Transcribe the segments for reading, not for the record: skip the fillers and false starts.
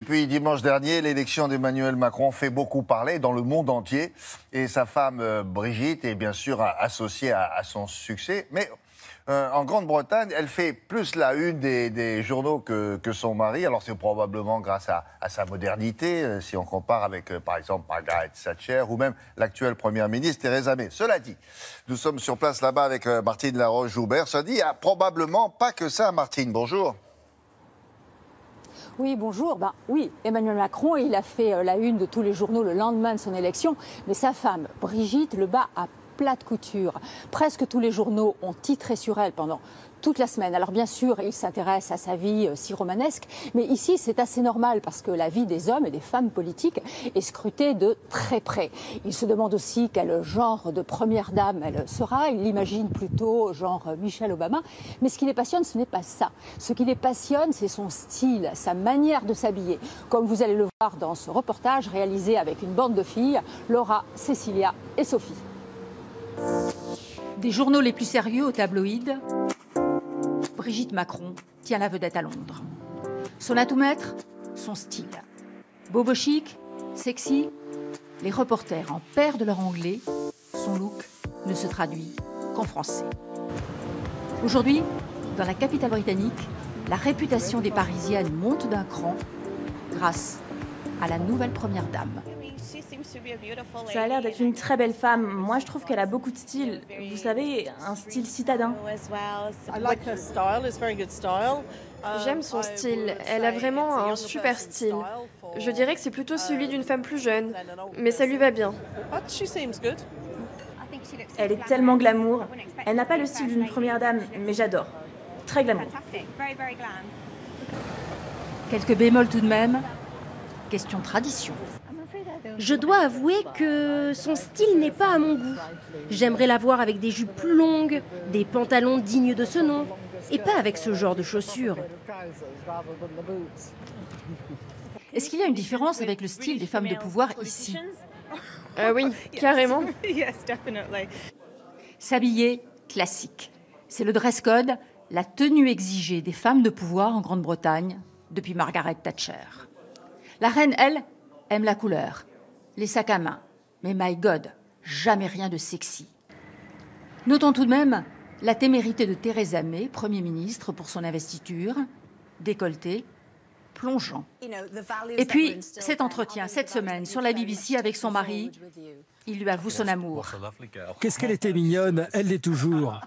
depuis dimanche dernier, l'élection d'Emmanuel Macron fait beaucoup parler dans le monde entier. Et sa femme Brigitte est bien sûr associée à son succès. Mais en Grande-Bretagne, elle fait plus la une des journaux que son mari. Alors c'est probablement grâce à sa modernité, si on compare avec, par exemple, Margaret Thatcher ou même l'actuelle première ministre Theresa May. Cela dit, nous sommes sur place là-bas avec Martine Laroche-Joubert. Ça dit, il n'y a probablement pas que ça, Martine. Bonjour. Oui, bonjour. Oui, Emmanuel Macron, il a fait la une de tous les journaux le lendemain de son élection, mais sa femme, Brigitte, le bat à plat de couture. Presque tous les journaux ont titré sur elle pendant toute la semaine. Alors bien sûr, il s'intéresse à sa vie si romanesque, mais ici c'est assez normal parce que la vie des hommes et des femmes politiques est scrutée de très près. Il se demande aussi quel genre de première dame elle sera. Il l'imagine plutôt genre Michelle Obama. Mais ce qui les passionne, ce n'est pas ça. Ce qui les passionne, c'est son style, sa manière de s'habiller. Comme vous allez le voir dans ce reportage réalisé avec une bande de filles, Laura, Cécilia et Sophie. Des journaux les plus sérieux aux tabloïds, Brigitte Macron tient la vedette à Londres. Son atout-maître, son style. Bobo chic, sexy, les reporters en perdent leur anglais. Son look ne se traduit qu'en français. Aujourd'hui, dans la capitale britannique, la réputation des Parisiennes monte d'un cran grâce à la nouvelle première dame. Ça a l'air d'être une très belle femme. Moi, je trouve qu'elle a beaucoup de style. Vous savez, un style citadin. J'aime son style. Elle a vraiment un super style. Je dirais que c'est plutôt celui d'une femme plus jeune. Mais ça lui va bien. Elle est tellement glamour. Elle n'a pas le style d'une première dame, mais j'adore. Très glamour. Quelques bémols tout de même. Question tradition. Je dois avouer que son style n'est pas à mon goût. J'aimerais la voir avec des jupes plus longues, des pantalons dignes de ce nom, et pas avec ce genre de chaussures. Est-ce qu'il y a une différence avec le style des femmes de pouvoir ici? Oui, carrément. S'habiller classique. C'est le dress code, la tenue exigée des femmes de pouvoir en Grande-Bretagne depuis Margaret Thatcher. La reine, elle, aime la couleur, les sacs à main. Mais my God, jamais rien de sexy. Notons tout de même la témérité de Theresa May, Premier ministre pour son investiture, décolleté, plongeant. Et puis, cet entretien, cette semaine, sur la BBC avec son mari, il lui avoue son amour. Qu'est-ce qu'elle était mignonne, elle l'est toujours.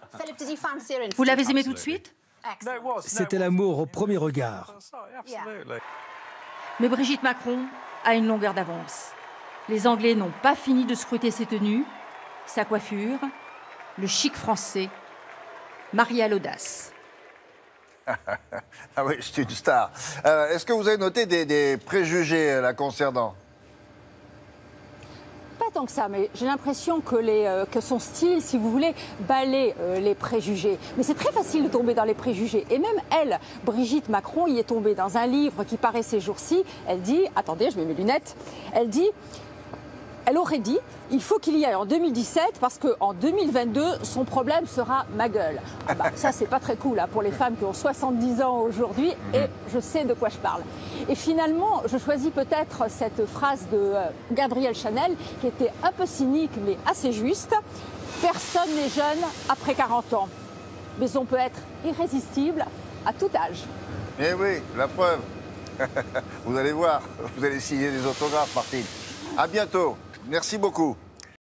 Vous l'avez aimée tout de suite? C'était l'amour au premier regard. Mais Brigitte Macron a une longueur d'avance. Les Anglais n'ont pas fini de scruter ses tenues, sa coiffure, le chic français, marié à l'audace. Ah oui, c'est une star. Est-ce que vous avez noté des préjugés la concernant? Pas tant que ça, mais j'ai l'impression que son style, si vous voulez, balaie les préjugés. Mais c'est très facile de tomber dans les préjugés. Et même elle, Brigitte Macron, y est tombée dans un livre qui paraît ces jours-ci. Elle dit, attendez, je mets mes lunettes, elle aurait dit, il faut qu'il y aille en 2017 parce qu'en 2022, son problème sera ma gueule. Ça, c'est pas très cool hein, pour les femmes qui ont 70 ans aujourd'hui et je sais de quoi je parle. Et finalement, je choisis peut-être cette phrase de Gabrielle Chanel qui était un peu cynique mais assez juste. Personne n'est jeune après 40 ans, mais on peut être irrésistible à tout âge. Eh oui, la preuve. Vous allez voir, vous allez signer des autographes, Martine. À bientôt. Merci beaucoup.